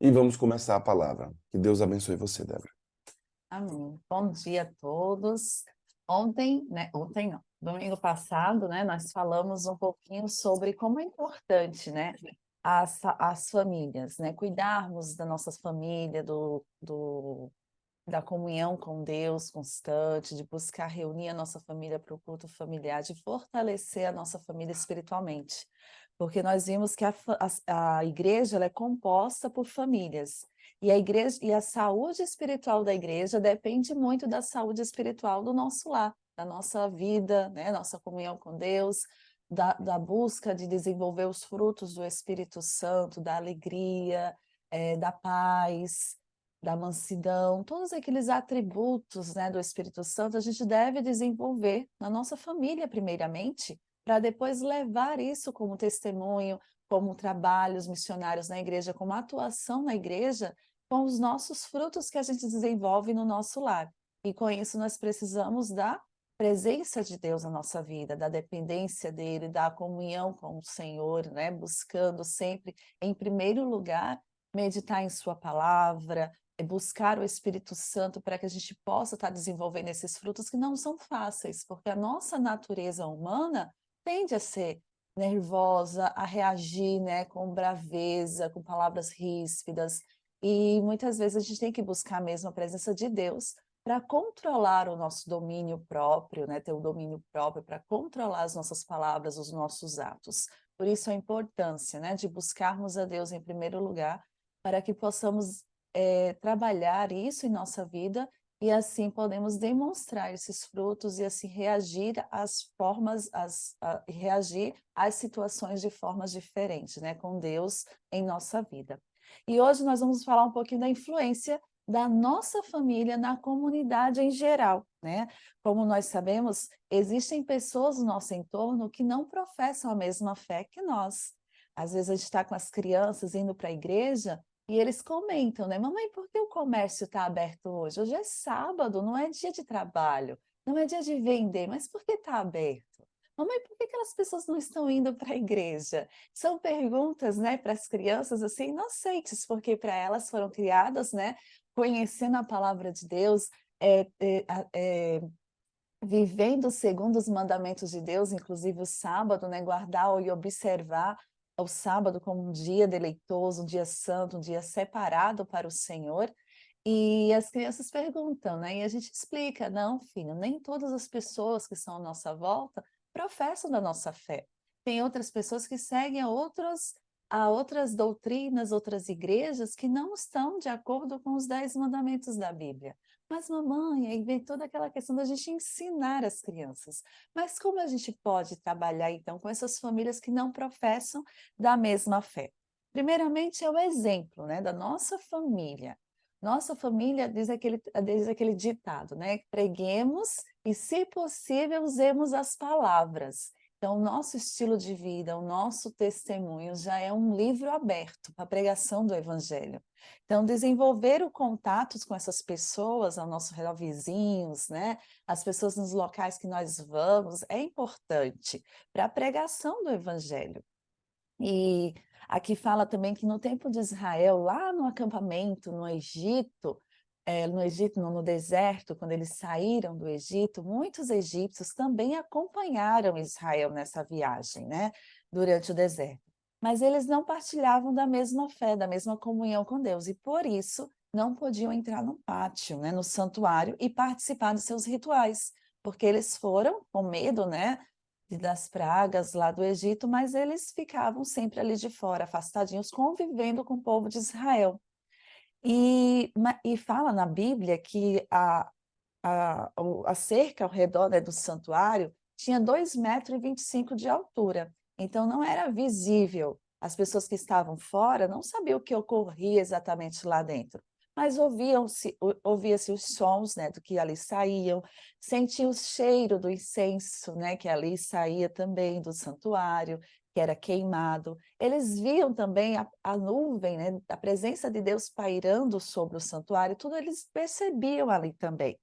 e vamos começar a palavra. Que Deus abençoe você, Débora. Amém. Bom dia a todos. Ontem, não, domingo passado, né, nós falamos um pouquinho sobre como é importante, né, as famílias, né, cuidarmos da nossa família, da comunhão com Deus constante, de buscar reunir a nossa família para o culto familiar, de fortalecer a nossa família espiritualmente. Porque nós vimos que a igreja ela é composta por famílias. E a igreja e a saúde espiritual da igreja depende muito da saúde espiritual do nosso lar, da nossa vida, né, nossa comunhão com Deus, da busca de desenvolver os frutos do Espírito Santo, da alegria, da paz, da mansidão, todos aqueles atributos, né, do Espírito Santo, a gente deve desenvolver na nossa família, primeiramente, para depois levar isso como testemunho, como trabalhos missionários na igreja, como atuação na igreja, com os nossos frutos que a gente desenvolve no nosso lar. E com isso nós precisamos da presença de Deus na nossa vida, da dependência dele, da comunhão com o Senhor, né, buscando sempre, em primeiro lugar, meditar em sua palavra, buscar o Espírito Santo para que a gente possa estar desenvolvendo esses frutos que não são fáceis, porque a nossa natureza humana tende a ser nervosa, a reagir, né, com braveza, com palavras ríspidas, e muitas vezes a gente tem que buscar mesmo a presença de Deus para controlar o nosso domínio próprio, né, ter o domínio próprio para controlar as nossas palavras, os nossos atos. Por isso a importância, né, de buscarmos a Deus em primeiro lugar, para que possamos trabalhar isso em nossa vida e assim podemos demonstrar esses frutos e assim reagir às formas, reagir às situações de formas diferentes, né, com Deus em nossa vida. E hoje nós vamos falar um pouquinho da influência da nossa família na comunidade em geral, né? Como nós sabemos, existem pessoas no nosso entorno que não professam a mesma fé que nós. Às vezes a gente está com as crianças indo para a igreja e eles comentam, né? Mamãe, por que o comércio está aberto hoje? Hoje é sábado, não é dia de trabalho, não é dia de vender, mas por que está aberto? Mamãe, por que aquelas pessoas não estão indo para a igreja? São perguntas, né, para as crianças assim inocentes, porque para elas foram criadas, né, conhecendo a palavra de Deus, vivendo segundo os mandamentos de Deus, inclusive o sábado, né, guardar e observar o sábado como um dia deleitoso, um dia santo, um dia separado para o Senhor. E as crianças perguntam, né? E a gente explica, não, filho, nem todas as pessoas que estão à nossa volta professam da nossa fé. Tem outras pessoas que seguem a outras doutrinas, outras igrejas que não estão de acordo com os 10 mandamentos da Bíblia. Mas, mamãe, aí vem toda aquela questão da gente ensinar as crianças. Mas como a gente pode trabalhar, então, com essas famílias que não professam da mesma fé? Primeiramente, é o exemplo, né, da nossa família. Nossa família diz aquele ditado, né? Preguemos e, se possível, usemos as palavras. Então, o nosso estilo de vida, o nosso testemunho já é um livro aberto para a pregação do Evangelho. Então, desenvolver o contatos com essas pessoas ao nosso redor, vizinhos, né? As pessoas nos locais que nós vamos, é importante para a pregação do Evangelho. E aqui fala também que no tempo de Israel, lá no acampamento, no Egito, no deserto, quando eles saíram do Egito, muitos egípcios também acompanharam Israel nessa viagem, né, durante o deserto. Mas eles não partilhavam da mesma fé, da mesma comunhão com Deus, e por isso não podiam entrar no pátio, né, no santuário, e participar dos seus rituais, porque eles foram com medo, né, das pragas lá do Egito, mas eles ficavam sempre ali de fora, afastadinhos, convivendo com o povo de Israel. E fala na Bíblia que a cerca ao redor, né, do santuário tinha 2,25 metros de altura, então não era visível. As pessoas que estavam fora não sabiam o que ocorria exatamente lá dentro, mas ouvia-se os sons, né, do que ali saíam, sentiam o cheiro do incenso, né, que ali saía também do santuário, que era queimado. Eles viam também a nuvem, né, a presença de Deus pairando sobre o santuário, tudo eles percebiam ali também.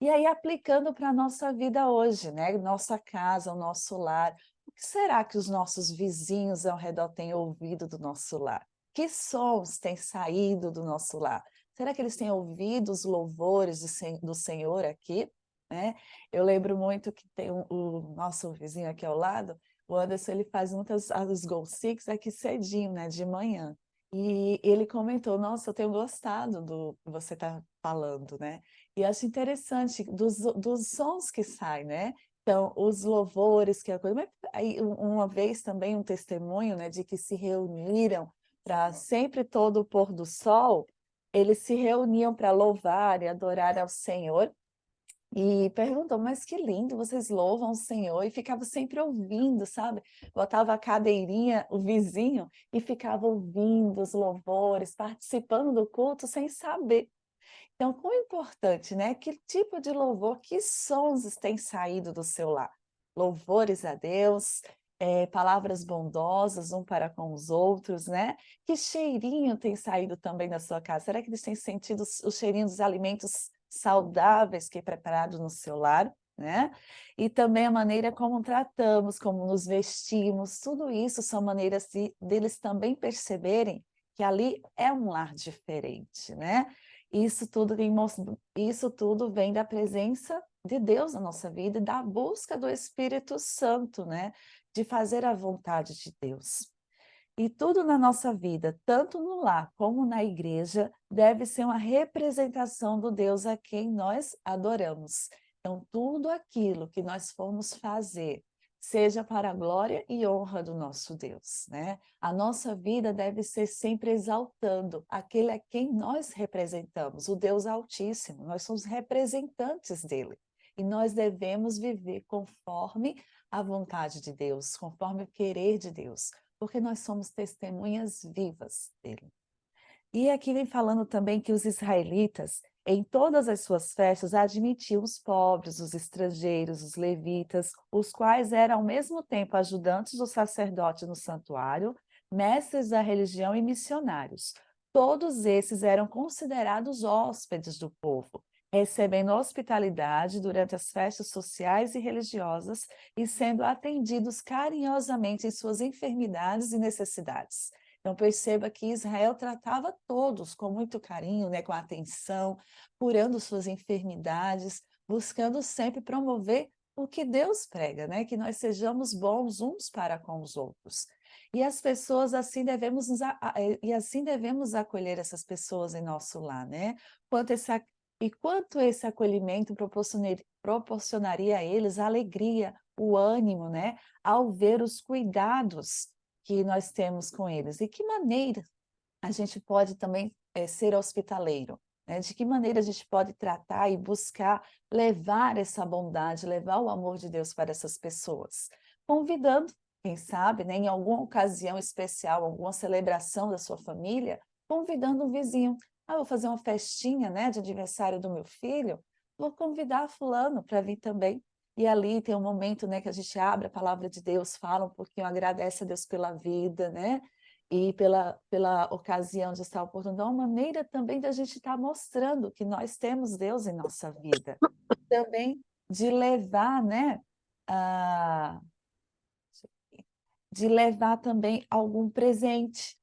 E aí aplicando para a nossa vida hoje, né, nossa casa, o nosso lar, o que será que os nossos vizinhos ao redor têm ouvido do nosso lar? que sons têm saído do nosso lar? Será que eles têm ouvido os louvores do Senhor aqui? Né? Eu lembro muito que tem o nosso vizinho aqui ao lado, o Anderson, ele faz muitas as Goal Six aqui cedinho, né, de manhã. E ele comentou, nossa, eu tenho gostado do que você está falando, né? E acho interessante dos sons que saem, né? Então, os louvores, que é a coisa. Mas aí, uma vez também um testemunho, né, de que se reuniram para sempre todo o pôr do sol, eles se reuniam para louvar e adorar ao Senhor. E perguntou, mas que lindo, vocês louvam o Senhor, e ficava sempre ouvindo, sabe? Botava a cadeirinha, o vizinho, e ficava ouvindo os louvores, participando do culto sem saber. Então, quão importante, né? Que tipo de louvor, que sons têm saído do seu lar? Louvores a Deus, palavras bondosas um para com os outros, né? Que cheirinho tem saído também da sua casa? Será que eles têm sentido o cheirinho dos alimentos saudáveis que é preparado no seu lar? Né? E também a maneira como tratamos, como nos vestimos, tudo isso são maneiras deles também perceberem que ali é um lar diferente, né? Isso tudo vem da presença de Deus na nossa vida e da busca do Espírito Santo, né? De fazer a vontade de Deus. E tudo na nossa vida, tanto no lar como na igreja, deve ser uma representação do Deus a quem nós adoramos. Então, tudo aquilo que nós formos fazer, seja para a glória e honra do nosso Deus, né? A nossa vida deve ser sempre exaltando aquele a quem nós representamos, o Deus Altíssimo. Nós somos representantes dele. E nós devemos viver conforme a vontade de Deus, conforme o querer de Deus, porque nós somos testemunhas vivas dele. E aqui vem falando também que os israelitas, em todas as suas festas, admitiam os pobres, os estrangeiros, os levitas, os quais eram ao mesmo tempo ajudantes do sacerdote no santuário, mestres da religião e missionários. Todos esses eram considerados hóspedes do povo, recebendo hospitalidade durante as festas sociais e religiosas e sendo atendidos carinhosamente em suas enfermidades e necessidades. Então, perceba que Israel tratava todos com muito carinho, né, com atenção, curando suas enfermidades, buscando sempre promover o que Deus prega, né, que nós sejamos bons uns para com os outros. E as pessoas assim assim devemos acolher essas pessoas em nosso lar, né? Quanto esse acolhimento proporcionaria a eles a alegria, o ânimo, né, ao ver os cuidados que nós temos com eles. E que maneira a gente pode também ser hospitaleiro, né? De que maneira a gente pode tratar e buscar levar essa bondade, levar o amor de Deus para essas pessoas, convidando, quem sabe, né, em alguma ocasião especial, alguma celebração da sua família, convidando um vizinho. Ah, vou fazer uma festinha, né, de aniversário do meu filho, vou convidar fulano para vir também. E ali tem um momento, né, que a gente abre a palavra de Deus, fala um pouquinho, agradece a Deus pela vida, né? E pela ocasião de estar oportunidade, uma maneira também da gente estar mostrando que nós temos Deus em nossa vida. Também de levar, né, a, de levar também algum presente,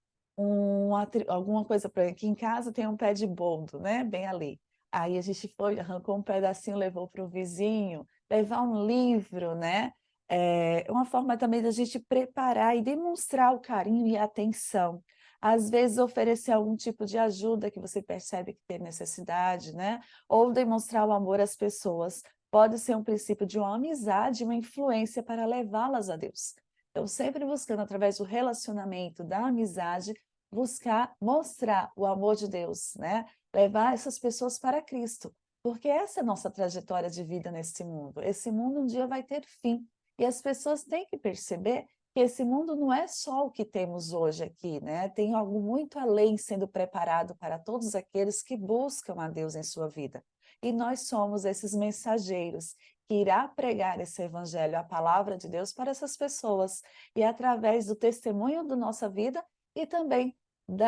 alguma coisa para aqui em casa tem um pé de boldo, né, bem ali. Aí a gente foi, arrancou um pedacinho, levou para o vizinho, levar um livro, né? É uma forma também da gente preparar e demonstrar o carinho e a atenção. Às vezes oferecer algum tipo de ajuda que você percebe que tem necessidade, né? Ou demonstrar o amor às pessoas. Pode ser um princípio de uma amizade, uma influência para levá-las a Deus. Então, sempre buscando, através do relacionamento, da amizade, buscar mostrar o amor de Deus, né? Levar essas pessoas para Cristo, porque essa é a nossa trajetória de vida nesse mundo. Esse mundo um dia vai ter fim, e as pessoas têm que perceber que esse mundo não é só o que temos hoje aqui, né? Tem algo muito além sendo preparado para todos aqueles que buscam a Deus em sua vida. E nós somos esses mensageiros que irá pregar esse evangelho, a palavra de Deus para essas pessoas, e através do testemunho da nossa vida e também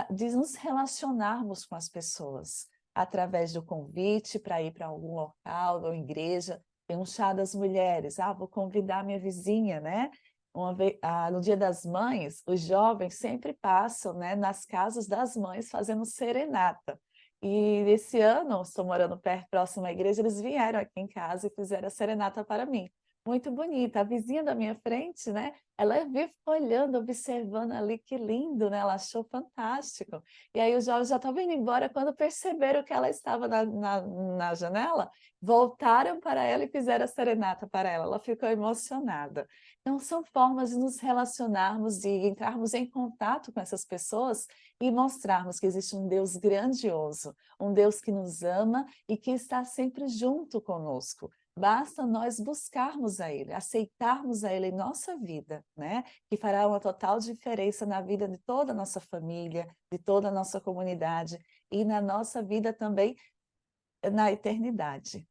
de nos relacionarmos com as pessoas, através do convite para ir para algum local ou igreja, tem um chá das mulheres, vou convidar minha vizinha, né? No Dia das Mães, os jovens sempre passam, né, nas casas das mães fazendo serenata. E esse ano, estou morando perto, próximo à igreja, eles vieram aqui em casa e fizeram a serenata para mim. Muito bonita. A vizinha da minha frente, né, ela vive olhando, observando ali, que lindo, né? Ela achou fantástico. E aí os jovens já estavam indo embora quando perceberam que ela estava na janela, voltaram para ela e fizeram a serenata para ela. Ela ficou emocionada. Então, são formas de nos relacionarmos, de entrarmos em contato com essas pessoas e mostrarmos que existe um Deus grandioso, um Deus que nos ama e que está sempre junto conosco. Basta nós buscarmos a Ele, aceitarmos a Ele em nossa vida, né? Que fará uma total diferença na vida de toda a nossa família, de toda a nossa comunidade e na nossa vida também na eternidade.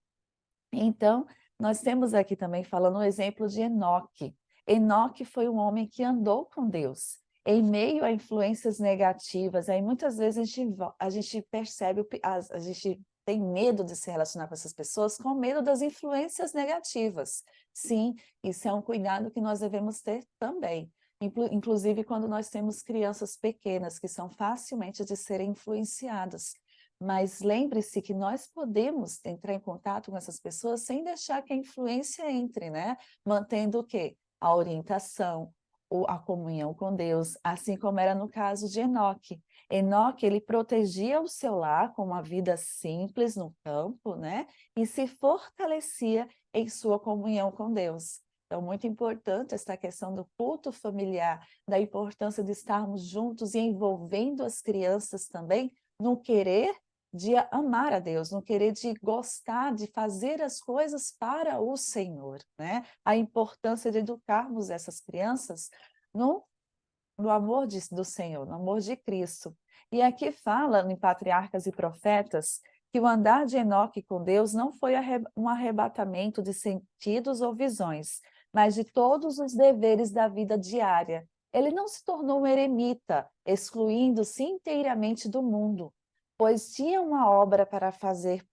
Então, nós temos aqui também falando o exemplo de Enoque. Enoque foi um homem que andou com Deus, em meio a influências negativas. Aí muitas vezes a gente percebe, a gente tem medo de se relacionar com essas pessoas com medo das influências negativas. Sim, isso é um cuidado que nós devemos ter também. Inclusive quando nós temos crianças pequenas que são facilmente de serem influenciadas. Mas lembre-se que nós podemos entrar em contato com essas pessoas sem deixar que a influência entre, né? Mantendo o quê? A orientação, a comunhão com Deus, assim como era no caso de Enoque. Enoque, ele protegia o seu lar com uma vida simples no campo, né? E se fortalecia em sua comunhão com Deus. Então, muito importante essa questão do culto familiar, da importância de estarmos juntos e envolvendo as crianças também no querer de amar a Deus, no querer de gostar, de fazer as coisas para o Senhor, né? A importância de educarmos essas crianças no, no amor do Senhor, no amor de Cristo. E aqui fala em Patriarcas e Profetas que o andar de Enoque com Deus não foi um arrebatamento de sentidos ou visões, mas de todos os deveres da vida diária. Ele não se tornou um eremita, excluindo-se inteiramente do mundo, pois tinha uma obra para fazer,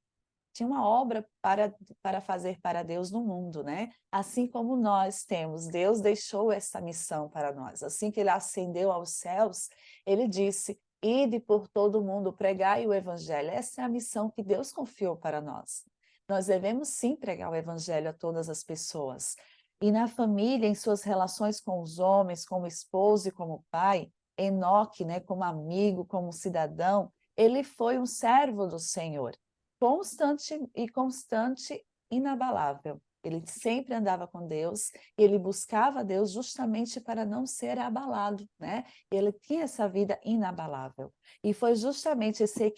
tinha uma obra para fazer para Deus no mundo, né? Assim como nós temos, Deus deixou essa missão para nós. Assim que ele ascendeu aos céus, ele disse: ide por todo o mundo, pregai o evangelho. Essa é a missão que Deus confiou para nós. Nós devemos sim pregar o evangelho a todas as pessoas. E na família, em suas relações com os homens, como esposo e como pai, Enoque, né, como amigo, como cidadão, ele foi um servo do Senhor, constante, inabalável. Ele sempre andava com Deus, ele buscava Deus justamente para não ser abalado, né? Ele tinha essa vida inabalável. E foi justamente esse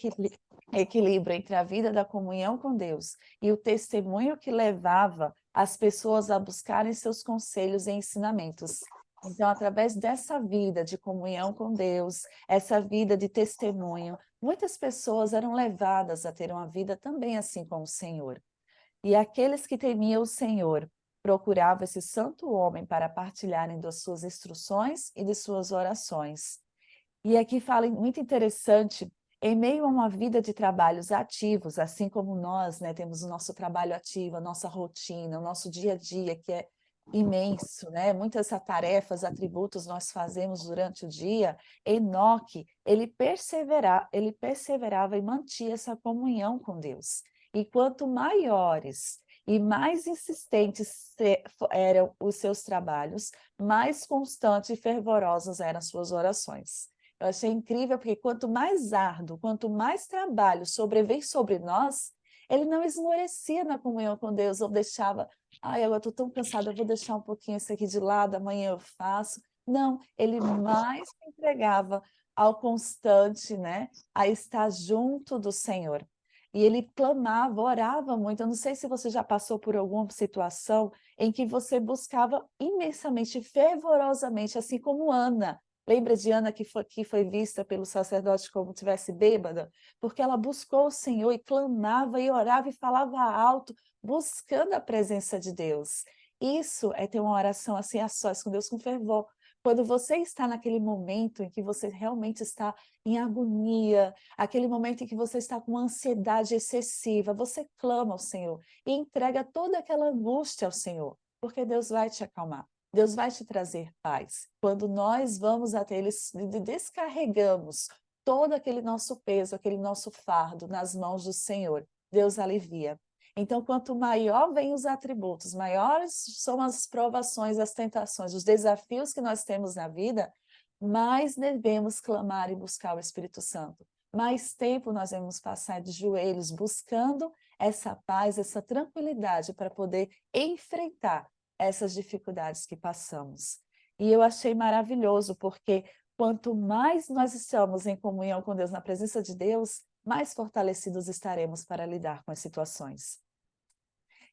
equilíbrio entre a vida da comunhão com Deus e o testemunho que levava as pessoas a buscarem seus conselhos e ensinamentos. Então, através dessa vida de comunhão com Deus, essa vida de testemunho, muitas pessoas eram levadas a ter uma vida também assim com o Senhor. E aqueles que temiam o Senhor procuravam esse santo homem para partilharem das suas instruções e de suas orações. E aqui fala muito interessante, em meio a uma vida de trabalhos ativos, assim como nós, né, temos o nosso trabalho ativo, a nossa rotina, o nosso dia a dia, que é imenso, né? Muitas tarefas, atributos nós fazemos durante o dia. Enoque, ele perseverava e mantinha essa comunhão com Deus. E quanto maiores e mais insistentes eram os seus trabalhos, mais constantes e fervorosas eram as suas orações. Eu achei incrível porque quanto mais árduo, quanto mais trabalho sobrevém sobre nós, ele não esmorecia na comunhão com Deus, ou deixava, ai, agora estou tão cansada, eu vou deixar um pouquinho isso aqui de lado, amanhã eu faço. Não, ele mais se entregava ao constante, né, a estar junto do Senhor. E ele clamava, orava muito. Eu não sei se você já passou por alguma situação em que você buscava imensamente, fervorosamente, assim como Ana. Lembra de Ana que foi vista pelo sacerdote como tivesse bêbada? Porque ela buscou o Senhor e clamava e orava e falava alto, buscando a presença de Deus. Isso é ter uma oração assim a sós com Deus com fervor. Quando você está naquele momento em que você realmente está em agonia, aquele momento em que você está com ansiedade excessiva, você clama ao Senhor e entrega toda aquela angústia ao Senhor, porque Deus vai te acalmar. Deus vai te trazer paz. Quando nós vamos até Ele, descarregamos todo aquele nosso peso, aquele nosso fardo nas mãos do Senhor, Deus alivia. Então, quanto maior vêm os atributos, maiores são as provações, as tentações, os desafios que nós temos na vida, mais devemos clamar e buscar o Espírito Santo. Mais tempo nós vamos passar de joelhos buscando essa paz, essa tranquilidade para poder enfrentar essas dificuldades que passamos. E eu achei maravilhoso, porque quanto mais nós estamos em comunhão com Deus, na presença de Deus, mais fortalecidos estaremos para lidar com as situações.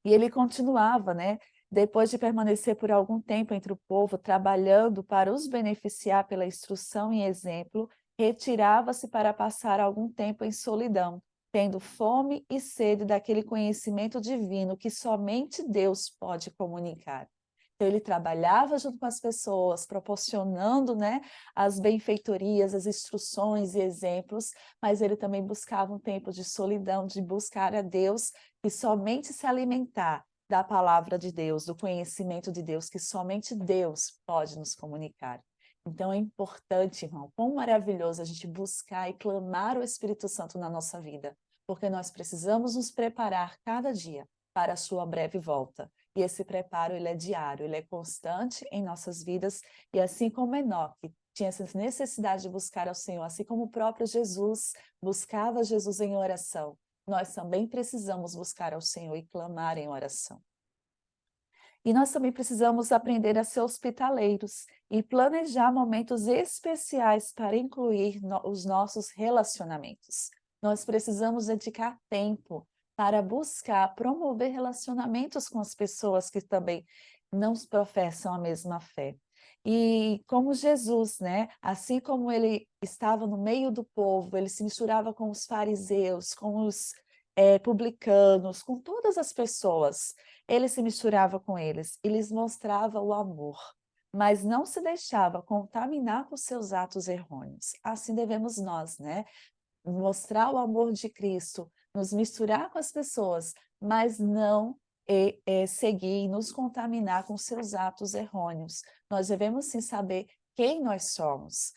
E ele continuava, né? Depois de permanecer por algum tempo entre o povo, trabalhando para os beneficiar pela instrução e exemplo, retirava-se para passar algum tempo em solidão, tendo fome e sede daquele conhecimento divino que somente Deus pode comunicar. Então, ele trabalhava junto com as pessoas, proporcionando, né, as benfeitorias, as instruções e exemplos, mas ele também buscava um tempo de solidão, de buscar a Deus e somente se alimentar da palavra de Deus, do conhecimento de Deus, que somente Deus pode nos comunicar. Então é importante, irmão, quão maravilhoso a gente buscar e clamar o Espírito Santo na nossa vida, porque nós precisamos nos preparar cada dia para a sua breve volta. E esse preparo, ele é diário, ele é constante em nossas vidas, e assim como Enoque tinha essa necessidade de buscar ao Senhor, assim como o próprio Jesus buscava Jesus em oração, nós também precisamos buscar ao Senhor e clamar em oração. E nós também precisamos aprender a ser hospitaleiros e planejar momentos especiais para incluir os nossos relacionamentos. Nós precisamos dedicar tempo para buscar promover relacionamentos com as pessoas que também não professam a mesma fé. E como Jesus, né? Assim como ele estava no meio do povo, ele se misturava com os fariseus, com os publicanos, com todas as pessoas. Ele se misturava com eles e lhes mostrava o amor, mas não se deixava contaminar por seus atos errôneos. Assim devemos nós, né? Mostrar o amor de Cristo, nos misturar com as pessoas, mas não seguir e nos contaminar com seus atos errôneos. Nós devemos sim saber quem nós somos,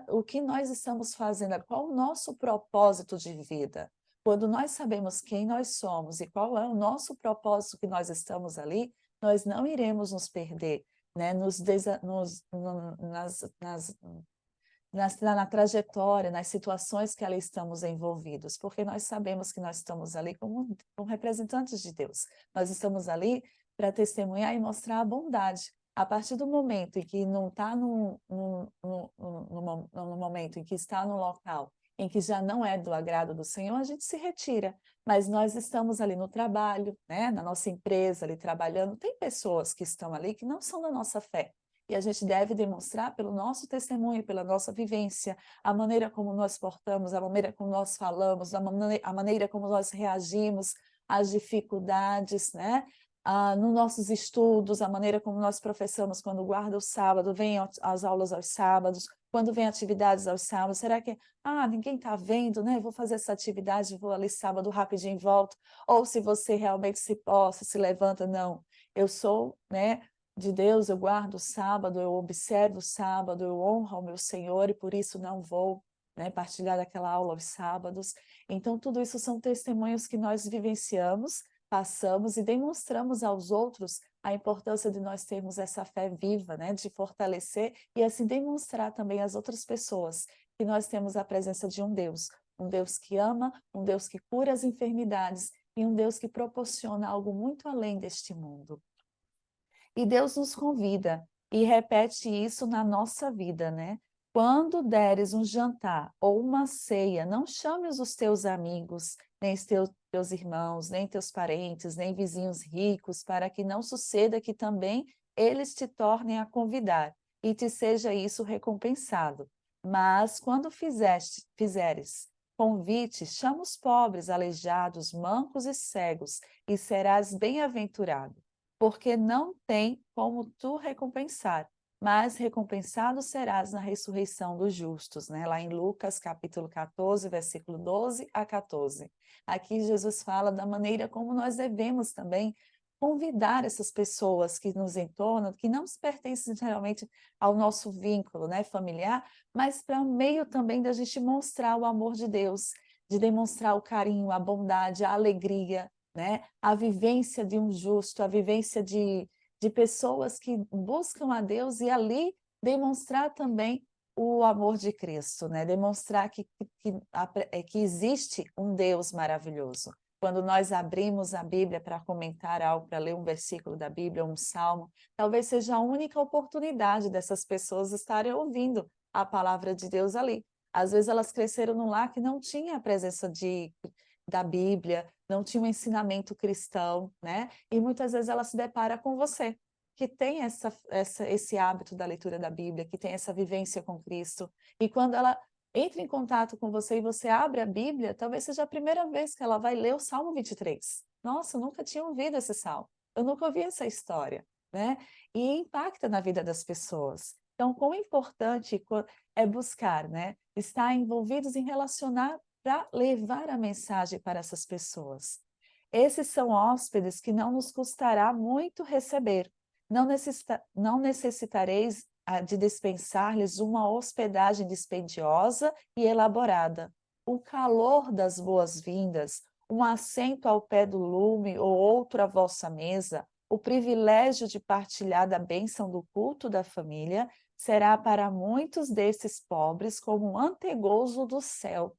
o que nós estamos fazendo, qual o nosso propósito de vida. Quando nós sabemos quem nós somos e qual é o nosso propósito que nós estamos ali, nós não iremos nos perder, né? Na trajetória, nas situações que ali estamos envolvidos, porque nós sabemos que nós estamos ali como representantes de Deus. Nós estamos ali para testemunhar e mostrar a bondade. A partir do momento em que não está no momento em que está no local em que já não é do agrado do Senhor, a gente se retira. Mas nós estamos ali no trabalho, né, na nossa empresa, ali trabalhando. Tem pessoas que estão ali que não são da nossa fé. E a gente deve demonstrar pelo nosso testemunho, pela nossa vivência, a maneira como nós portamos, a maneira como nós falamos, a maneira como nós reagimos às dificuldades, né? Nos nossos estudos, a maneira como nós professamos quando guarda o sábado, vem às aulas aos sábados, quando vem atividades aos sábados, será que, ninguém está vendo, né? Vou fazer essa atividade, vou ali sábado rapidinho e volto. Ou se você realmente se posta, se levanta, não. Eu sou, né, de Deus, eu guardo o sábado, eu observo o sábado, eu honro ao meu Senhor e por isso não vou, né, partilhar daquela aula aos sábados. Então, tudo isso são testemunhos que nós vivenciamos, passamos e demonstramos aos outros a importância de nós termos essa fé viva, né, de fortalecer e assim demonstrar também às outras pessoas que nós temos a presença de um Deus que ama, um Deus que cura as enfermidades e um Deus que proporciona algo muito além deste mundo. E Deus nos convida e repete isso na nossa vida, né? Quando deres um jantar ou uma ceia, não chames os teus amigos, nem os teus irmãos, nem teus parentes, nem vizinhos ricos, para que não suceda que também eles te tornem a convidar e te seja isso recompensado. Mas quando fizeres convite, chama os pobres, aleijados, mancos e cegos, e serás bem-aventurado, porque não tem como tu recompensar, mas recompensado serás na ressurreição dos justos, né? Lá em Lucas, capítulo 14, versículo 12 a 14. Aqui Jesus fala da maneira como nós devemos também convidar essas pessoas que nos entornam, que não se pertencem geralmente ao nosso vínculo, né, familiar, mas para meio também da gente mostrar o amor de Deus, de demonstrar o carinho, a bondade, a alegria, né, a vivência de um justo, a vivência de pessoas que buscam a Deus e ali demonstrar também o amor de Cristo, né? Demonstrar que existe um Deus maravilhoso. Quando nós abrimos a Bíblia para comentar algo, para ler um versículo da Bíblia, um salmo, talvez seja a única oportunidade dessas pessoas estarem ouvindo a palavra de Deus ali. Às vezes elas cresceram num lar que não tinha a presença da Bíblia, não tinha um ensinamento cristão, né? E muitas vezes ela se depara com você, que tem esse hábito da leitura da Bíblia, que tem essa vivência com Cristo. E quando ela entra em contato com você e você abre a Bíblia, talvez seja a primeira vez que ela vai ler o Salmo 23. Nossa, eu nunca tinha ouvido esse salmo, eu nunca ouvi essa história, né? E impacta na vida das pessoas. Então, quão importante é buscar, né? Estar envolvidos em relacionar para levar a mensagem para essas pessoas. Esses são hóspedes que não nos custará muito receber. Não necessitareis de dispensar-lhes uma hospedagem dispendiosa e elaborada. O calor das boas-vindas, um assento ao pé do lume ou outro à vossa mesa, o privilégio de partilhar da bênção do culto da família, será para muitos desses pobres como um antegozo do céu.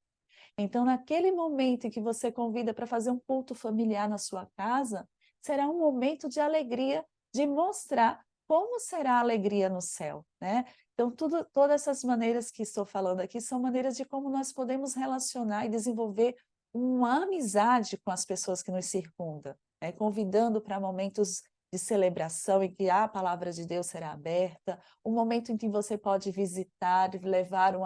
Então, naquele momento em que você convida para fazer um culto familiar na sua casa, será um momento de alegria, de mostrar como será a alegria no céu, né? Então, todas essas maneiras que estou falando aqui são maneiras de como nós podemos relacionar e desenvolver uma amizade com as pessoas que nos circundam, né? Convidando para momentos de celebração em que a palavra de Deus será aberta, um momento em que você pode visitar, levar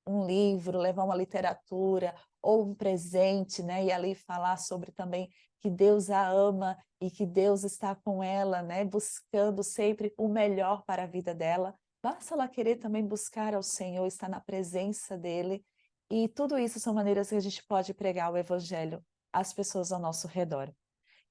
um livro, levar uma literatura ou um presente, né? E ali falar sobre também que Deus a ama e que Deus está com ela, né? Buscando sempre o melhor para a vida dela. Basta ela querer também buscar ao Senhor, estar na presença dEle. E tudo isso são maneiras que a gente pode pregar o Evangelho às pessoas ao nosso redor.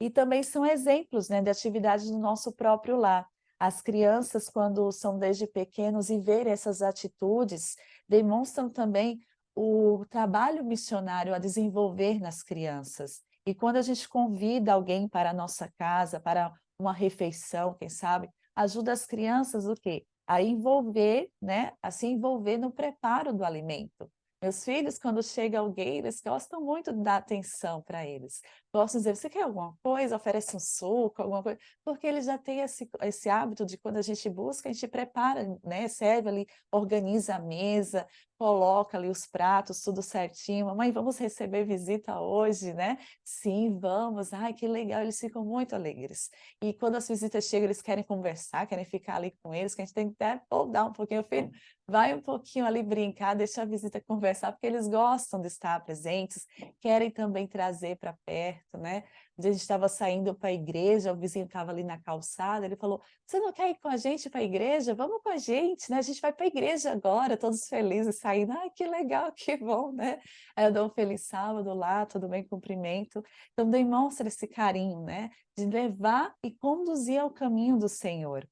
E também são exemplos, né, de atividades no nosso próprio lar. As crianças, quando são desde pequenos e verem essas atitudes, demonstram também o trabalho missionário a desenvolver nas crianças. E quando a gente convida alguém para a nossa casa, para uma refeição, quem sabe, ajuda as crianças o quê? A envolver, né, a se envolver no preparo do alimento. Meus filhos, quando chega alguém, eles gostam muito de dar atenção para eles. Gostam de dizer, você quer alguma coisa? Oferece um suco, alguma coisa, porque eles já têm esse hábito de quando a gente busca, a gente prepara, né? Serve ali, organiza a mesa, coloca ali os pratos, tudo certinho. Mamãe, vamos receber visita hoje, né? Sim, vamos. Ai, que legal, eles ficam muito alegres. E quando as visitas chegam, eles querem conversar, querem ficar ali com eles, que a gente tem que até dar um pouquinho, filho, vai um pouquinho ali brincar, deixa a visita conversar, porque eles gostam de estar presentes, querem também trazer para perto, né? Um dia a gente estava saindo para a igreja, o vizinho estava ali na calçada, ele falou, você não quer ir com a gente para a igreja? Vamos com a gente, né? A gente vai para a igreja agora, todos felizes, saindo. Ai, que legal, que bom, né? Aí eu dou um feliz sábado lá, tudo bem, cumprimento. Então, demonstra esse carinho, né? De levar e conduzir ao caminho do Senhor.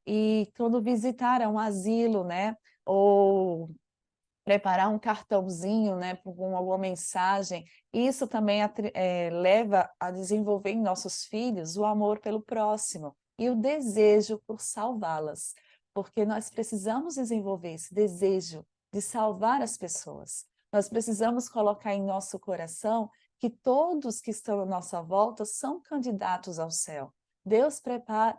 E quando visitar um asilo, né? Ou preparar um cartãozinho, né, com alguma mensagem, isso também leva a desenvolver em nossos filhos o amor pelo próximo e o desejo por salvá-las, porque nós precisamos desenvolver esse desejo de salvar as pessoas. Nós precisamos colocar em nosso coração que todos que estão à nossa volta são candidatos ao céu. Deus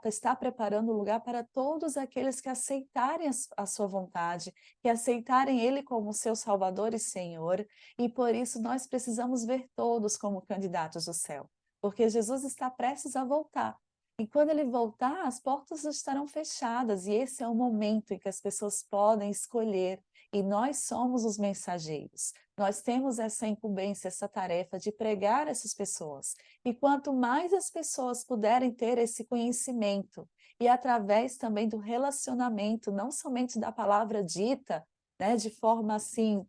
está preparando o lugar para todos aqueles que aceitarem a sua vontade, que aceitarem Ele como seu Salvador e Senhor, e por isso nós precisamos ver todos como candidatos do céu, porque Jesus está prestes a voltar. E quando Ele voltar, as portas estarão fechadas, e esse é o momento em que as pessoas podem escolher, e nós somos os mensageiros. Nós temos essa incumbência, essa tarefa de pregar essas pessoas. E quanto mais as pessoas puderem ter esse conhecimento, e através também do relacionamento, não somente da palavra dita, né, de forma assim,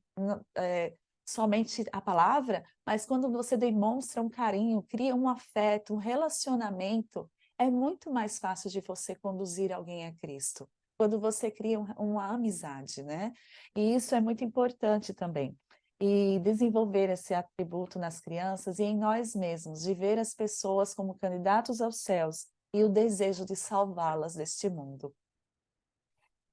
somente a palavra, mas quando você demonstra um carinho, cria um afeto, um relacionamento, é muito mais fácil de você conduzir alguém a Cristo, quando você cria uma amizade, né? E isso é muito importante também. E desenvolver esse atributo nas crianças e em nós mesmos, de ver as pessoas como candidatos aos céus e o desejo de salvá-las deste mundo.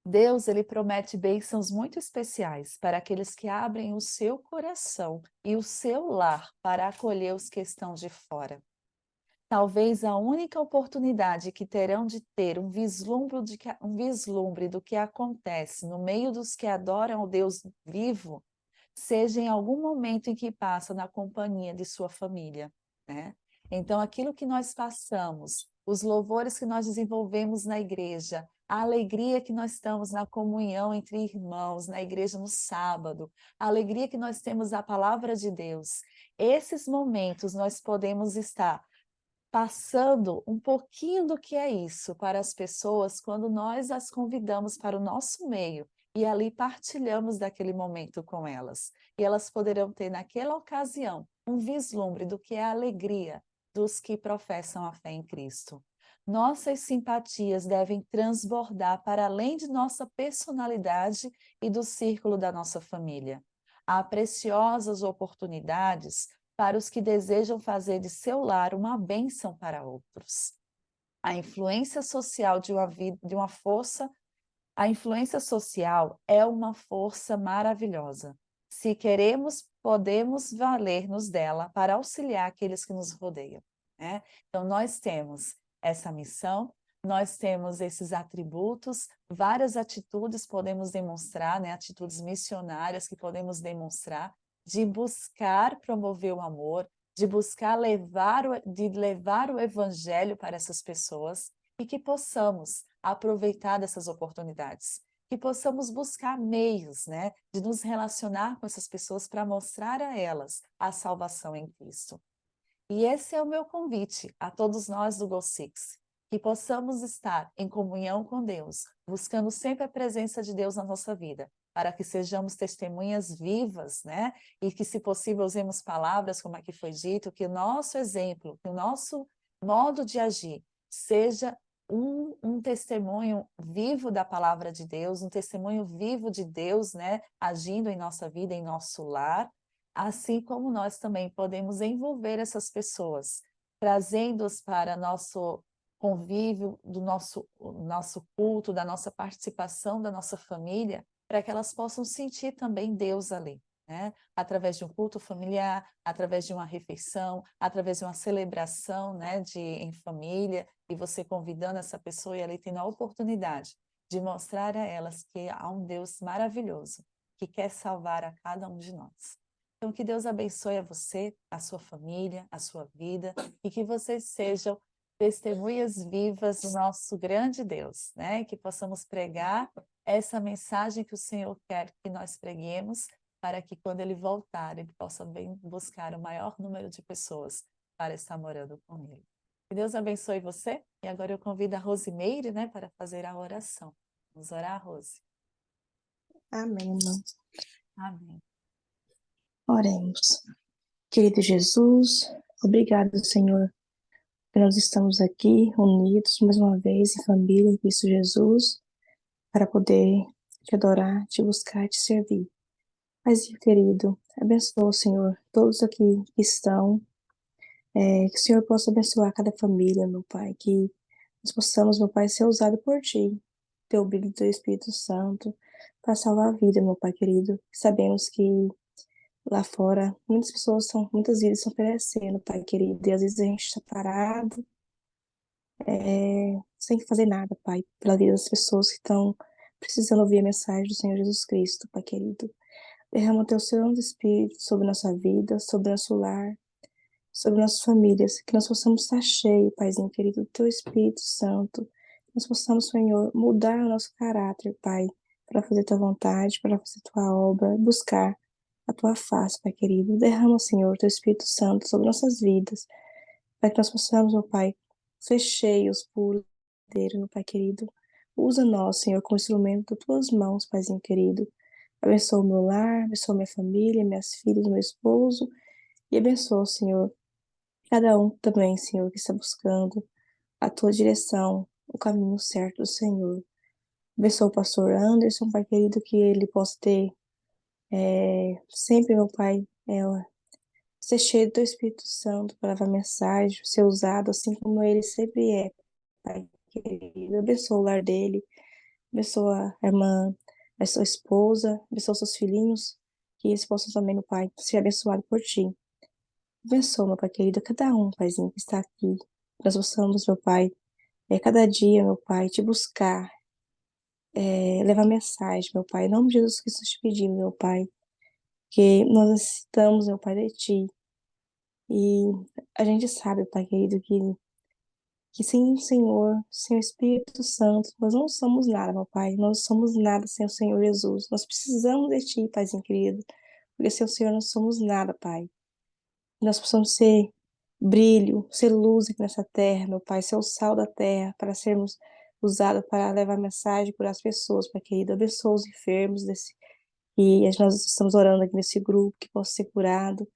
Deus, ele promete bênçãos muito especiais para aqueles que abrem o seu coração e o seu lar para acolher os que estão de fora. Talvez a única oportunidade que terão de ter um vislumbre do que acontece no meio dos que adoram o Deus vivo, seja em algum momento em que passa na companhia de sua família, né? Então, aquilo que nós passamos, os louvores que nós desenvolvemos na igreja, a alegria que nós estamos na comunhão entre irmãos, na igreja no sábado, a alegria que nós temos da palavra de Deus, esses momentos nós podemos estar passando um pouquinho do que é isso para as pessoas quando nós as convidamos para o nosso meio e ali partilhamos daquele momento com elas. E elas poderão ter naquela ocasião um vislumbre do que é a alegria dos que professam a fé em Cristo. Nossas simpatias devem transbordar para além de nossa personalidade e do círculo da nossa família. Há preciosas oportunidades para os que desejam fazer de seu lar uma bênção para outros. A influência social de uma força, a influência social é uma força maravilhosa. Se queremos, podemos valer-nos dela para auxiliar aqueles que nos rodeiam, né? Então, nós temos essa missão, nós temos esses atributos, várias atitudes podemos demonstrar, né? Atitudes missionárias que podemos demonstrar, de buscar promover o amor, de buscar levar o evangelho para essas pessoas e que possamos aproveitar dessas oportunidades, que possamos buscar meios, né, de nos relacionar com essas pessoas para mostrar a elas a salvação em Cristo. E esse é o meu convite a todos nós do Go Six, que possamos estar em comunhão com Deus, buscando sempre a presença de Deus na nossa vida, para que sejamos testemunhas vivas, né? E que, se possível, usemos palavras, como aqui foi dito, que o nosso exemplo, que o nosso modo de agir seja um testemunho vivo da palavra de Deus, um testemunho vivo de Deus, né? Agindo em nossa vida, em nosso lar, assim como nós também podemos envolver essas pessoas, trazendo-os para nosso convívio, do nosso culto, da nossa participação, da nossa família, para que elas possam sentir também Deus ali, né? Através de um culto familiar, através de uma refeição, através de uma celebração, né, em família, e você convidando essa pessoa e ali tendo a oportunidade de mostrar a elas que há um Deus maravilhoso que quer salvar a cada um de nós. Então, que Deus abençoe a você, a sua família, a sua vida, e que vocês sejam testemunhas vivas do nosso grande Deus, né? E que possamos pregar essa mensagem que o Senhor quer que nós preguemos, para que quando Ele voltar, Ele possa bem buscar o maior número de pessoas para estar morando com Ele. Que Deus abençoe você, e agora eu convido a Rosimeire, né, para fazer a oração. Vamos orar, Rose? Amém, irmão. Amém. Oremos. Querido Jesus, obrigado, Senhor, que nós estamos aqui unidos mais uma vez em família, em Cristo Jesus, para poder te adorar, te buscar, te servir. Mas, querido, abençoa, Senhor, todos aqui que estão, que o Senhor possa abençoar cada família, meu Pai, que nós possamos, meu Pai, ser usado por Ti, teu brilho do Teu Espírito Santo, para salvar a vida, meu Pai querido. Sabemos que lá fora, muitas vidas estão perecendo, Pai querido, e às vezes a gente está parado, sem fazer nada, Pai, pela vida das pessoas que estão precisando ouvir a mensagem do Senhor Jesus Cristo, Pai querido. Derrama Teu Santo Espírito sobre nossa vida, sobre nosso lar, sobre nossas famílias, que nós possamos estar cheios, Paizinho querido, do Teu Espírito Santo, que nós possamos, Senhor, mudar o nosso caráter, Pai, para fazer Tua vontade, para fazer Tua obra, buscar a Tua face, Pai querido. Derrama, Senhor, Teu Espírito Santo sobre nossas vidas, para que nós possamos, meu Pai, ser cheios, puros, meu Pai querido. Usa nós, Senhor, como instrumento das Tuas mãos, Paizinho querido. Abençoa o meu lar, abençoa minha família, minhas filhas, meu esposo, e abençoa, Senhor, cada um também, Senhor, que está buscando a tua direção, o caminho certo do Senhor. Abençoa o pastor Anderson, Pai querido, que ele possa ter sempre, meu Pai, ser cheio do teu Espírito Santo para levar mensagem, ser usado assim como ele sempre é, Pai querido. Abençoa o lar dele, abençoa a irmã, a sua esposa, abençoa seus filhinhos, que eles possam também, meu Pai, ser abençoados por ti. Abençoa, meu Pai querido, cada um, Paizinho, que está aqui. Nós possamos, meu Pai, cada dia, meu Pai, te buscar, levar mensagem, meu Pai. Em nome de Jesus Cristo, te pedimos, meu Pai, que nós necessitamos, meu Pai, de Ti. E a gente sabe, Pai querido, que sem o Senhor, sem o Espírito Santo, nós não somos nada, meu Pai. Nós não somos nada sem o Senhor Jesus. Nós precisamos de Ti, Paizinho querido, porque sem o Senhor não somos nada, Pai. Nós possamos ser brilho, ser luz aqui nessa terra, meu Pai, ser o sal da terra, para sermos usados para levar mensagem para as pessoas, Pai querido. Abençoa os enfermos e nós estamos orando aqui nesse grupo, que possa ser curado.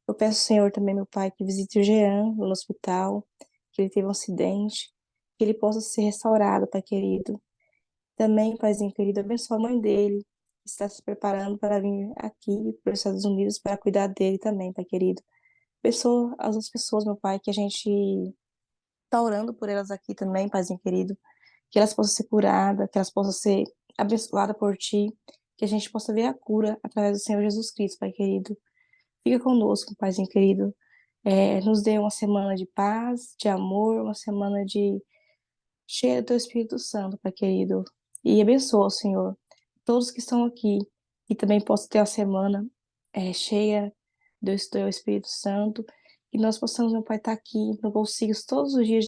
Eu peço ao Senhor também, meu Pai, que visite o Jean no hospital, que ele teve um acidente, que ele possa ser restaurado, Pai querido. Também, Paizinho querido, abençoa a mãe dele, que está se preparando para vir aqui para os Estados Unidos para cuidar dele também, Pai querido. Abençoa as outras pessoas, meu Pai, que a gente está orando por elas aqui também, Paizinho querido, que elas possam ser curadas, que elas possam ser abençoadas por Ti, que a gente possa ver a cura através do Senhor Jesus Cristo, Pai querido. Fica conosco, Paizinho querido. Nos dê uma semana de paz, de amor, uma semana de cheia do Teu Espírito Santo, Pai querido. E abençoa, Senhor, todos que estão aqui, e também possam ter uma semana cheia do Teu Espírito Santo, e nós possamos, meu Pai, estar aqui no Bolsilhos todos os dias